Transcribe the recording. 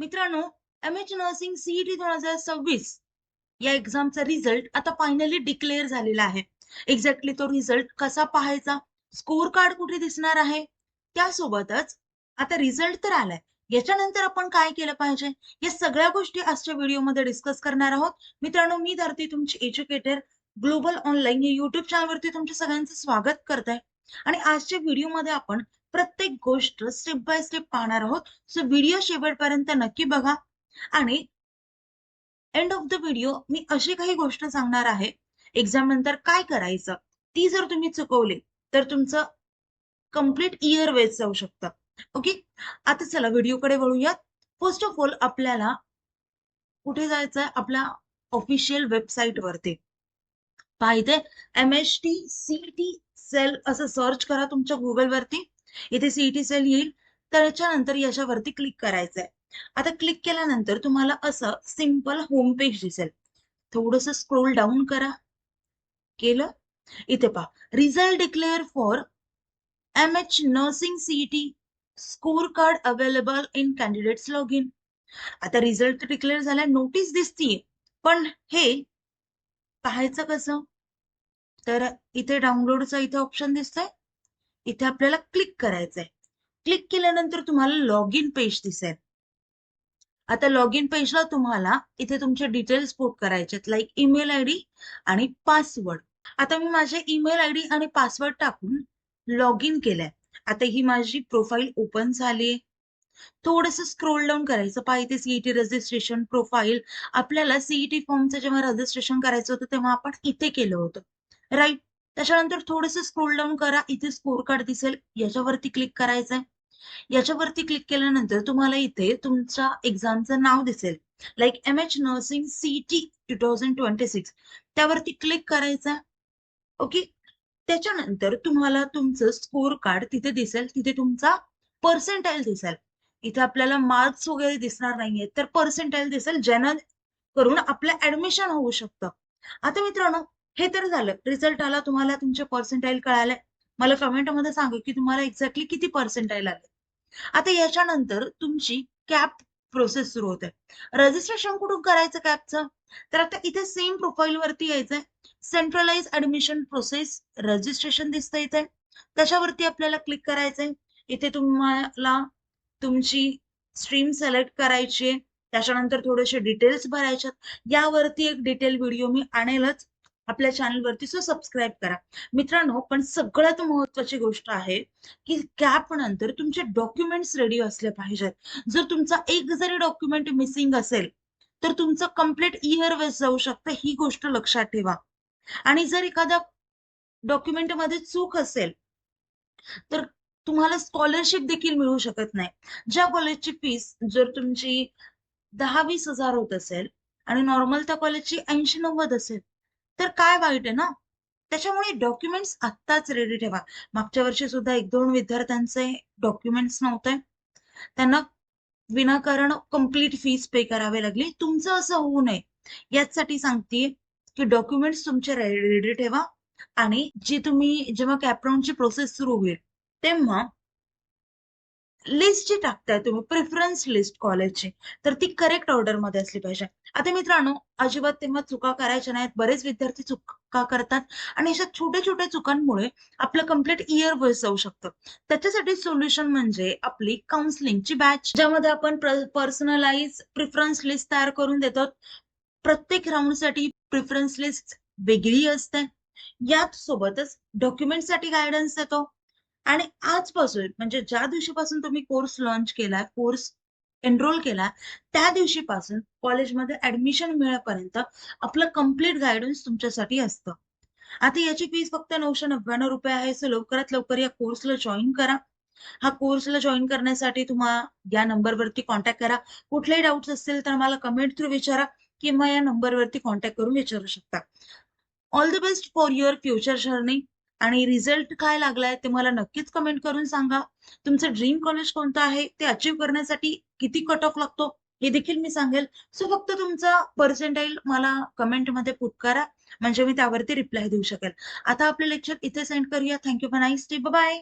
मित्रांनो, MH nursing CET 2026 या एक्झामचा result आता फायनली डिक्लेअर झालेला आहे. एक्झॅक्टली तो रिझल्ट कसा पाहायचा, स्कोर कार्ड कुठे दिसणार आहे, त्यासोबतच आता रिझल्ट तर आलाय. याच्यानंतर आपण काय केलं पाहिजे, या सगळ्या गोष्टी आजच्या व्हिडिओमध्ये डिस्कस करणार आहोत. मित्रांनो, मी धरती तुमची एज्युकेटर ग्लोबल ऑनलाईन या युट्यूब चॅनलवरती तुमच्या सगळ्यांचं स्वागत करते आणि आजच्या व्हिडिओमध्ये आपण प्रत्येक गोष्ट स्टेप बाय स्टेप पाहणार आहोत. सो व्हिडिओ शेवटपर्यंत नक्की बघा आणि एंड ऑफ द व्हिडिओ मी अशी काही गोष्ट सांगणार आहे, एक्झाम नंतर काय करायचं. ती जर तुम्ही चुकवली तर तुमचं कंप्लीट इयर वेस्ट जाऊ शकतं. ओके, आता चला व्हिडिओकडे वळूयात. फर्स्ट ऑफ ऑल आपल्याला कुठे जायचंय, आपल्या ऑफिशियल वेबसाईट वरती. पहा इथे MHT CET सेल असं सर्च करा तुमच्या गुगल वरती. इथे CET सेल येईल. त्याच्यानंतर याच्यावरती क्लिक करायचंय. आता क्लिक केल्यानंतर तुम्हाला असं सिंपल होम पेज दिसेल. थोडस स्क्रोल डाऊन करा. केलं. इथे पहा, result declare for MH nursing CET score card available in candidates log in. आता रिझल्ट डिक्लेअर झालाय, नोटीस दिसतीये, पण हे पाहायचं कसं? तर इथे डाउनलोडचा इथे ऑप्शन दिसतोय, इथे आपल्याला क्लिक करायचंय. क्लिक केल्यानंतर तुम्हाला लॉग इन पेज दिसेल. आता लॉग इन पेजला तुम्हाला इथे तुमचे डिटेल्स पुट करायचे, लाईक ईमेल आयडी आणि पासवर्ड. आता मी माझे ईमेल आयडी आणि पासवर्ड टाकून लॉग इन केलंय. आता ही माझी प्रोफाईल ओपन झाली. थोडस स्क्रोल डाऊन करायचं. पहा इथे सीईटी रजिस्ट्रेशन प्रोफाईल. आपल्याला सीईटी फॉर्मचं जेव्हा रजिस्ट्रेशन करायचं होतं तेव्हा आपण इथे केलं होतं, राईट. त्याच्यानंतर थोडस स्क्रोल डाऊन करा, इथे स्कोर कार्ड दिसेल, याच्यावरती क्लिक करायचंय. याच्यावरती क्लिक केल्यानंतर तुम्हाला इथे तुमच्या एक्झामचं नाव दिसेल, लाईक MH नर्सिंग CET 2026. त्यावरती क्लिक करायचं. ओके, त्याच्यानंतर तुम्हाला तुमचं स्कोर कार्ड तिथे दिसेल, तिथे तुमचा पर्सेंटाईल दिसेल. इथे आपल्याला मार्क्स वगैरे दिसणार नाहीये, तर पर्सेंटाईल दिसेल, ज्यानं करून आपलं ऍडमिशन होऊ शकतं. आता मित्रांनो, हे तर झालं, रिझल्ट आला, तुम्हाला तुमचे पर्सेंटाईल कळाले. मला कमेंटमध्ये सांगा की तुम्हाला एक्झॅक्टली किती पर्सेंटाईल आले. आता याच्यानंतर तुमची कॅप प्रोसेस सुरू होते. रजिस्ट्रेशन कुठून करायचं कॅपचं? तर आता इथे सेम प्रोफाईल वरती यायचंय. सेंट्रलाइज ऍडमिशन प्रोसेस रजिस्ट्रेशन दिसतं इथे, त्याच्यावरती आपल्याला क्लिक करायचंय. इथे तुम्हाला तुमची स्ट्रीम सिलेक्ट करायची, त्याच्यानंतर थोडेसे डिटेल्स भरायचे. यावरती एक डिटेल व्हिडिओ मी आणेलच आपल्या चॅनलवरती, सो सबस्क्राईब करा मित्रांनो. पण सगळ्यात महत्वाची गोष्ट आहे की कॅप नंतर तुमचे डॉक्युमेंट्स रेडी असले पाहिजेत. जर तुमचा एक जरी डॉक्युमेंट मिसिंग असेल तर तुमचं कंप्लीट इयर वेस्ट जाऊ शकतं, ही गोष्ट लक्षात ठेवा. आणि जर एखाद्या डॉक्युमेंट मध्ये चूक असेल तर तुम्हाला स्कॉलरशिप देखील मिळू शकत नाही. ज्या कॉलेजची फीस जर तुमची 10-20 हजार होत असेल आणि नॉर्मल त्या कॉलेजची 80-90 असेल, तर काय वाईट आहे ना. त्याच्यामुळे डॉक्युमेंट्स आत्ताच रेडी ठेवा. मागच्या वर्षी सुद्धा 1-2 विद्यार्थ्यांचे डॉक्युमेंट्स नव्हते, त्यांना विनाकारण कंप्लीट फीस पे करावी लागली. तुमचं असं होऊ नये यासाठी सांगतेय की डॉक्युमेंट्स तुमचे रेडी ठेवा. आणि जी तुम्ही जेव्हा कॅपराऊंडची प्रोसेस सुरू होईल तेव्हा लिस्ट जी टाकताय तुम्ही, प्रेफरन्स लिस्ट कॉलेजची, तर ती करेक्ट ऑर्डर मध्ये असली पाहिजे. आता मित्रांनो, अजिबात तेव्हा चुका करायच्या नाहीत. बरेच विद्यार्थी चुका करतात आणि अशा छोट्या छोट्या चुकांमुळे आपलं कंप्लीट इयर वेस्ट जाऊ शकतं. त्याच्यासाठी सोल्युशन म्हणजे आपली काउन्सिलिंगची बॅच, ज्यामध्ये आपण पर्सनलाइज प्रेफरन्स लिस्ट तयार करून देतो. प्रत्येक राऊंडसाठी प्रेफरन्स लिस्ट वेगळी असते. याच सोबतच डॉक्युमेंटसाठी गायडन्स देतो. आणि आजपासून म्हणजे ज्या दिवशीपासून तुम्ही कोर्स लॉन्च केलाय, कोर्स एनरोल केला, त्या दिवशीपासून कॉलेजमध्ये ऍडमिशन मिळेपर्यंत आपलं कंप्लीट गायडन्स तुमच्यासाठी असतं. आता याची फीस फक्त 999 रुपये आहे. सो लवकरात लवकर या कोर्सला जॉईन करा. हा कोर्सला जॉईन करण्यासाठी तुम्हाला या नंबरवरती कॉन्टॅक्ट करा. कुठलेही डाऊट्स असतील तर मला कमेंट थ्रू विचारा किंवा या नंबरवरती कॉन्टॅक्ट करून विचारू शकता. All the best for your future journey. आणि रिझल्ट काय लागलाय ते मला नक्कीच कमेंट करून सांगा. तुमचं ड्रीम कॉलेज कोणतं आहे ते अचीव्ह करण्यासाठी किती कट ऑफ लागतो हे देखील मी सांगेल. सो फक्त तुमचा पर्सेंटाईल मला कमेंटमध्ये पुट करा, म्हणजे मी त्यावरती रिप्लाय देऊ शकेल. आता आपले लेक्चर इथे सेंड करूया. Thank you for nice day. Bye.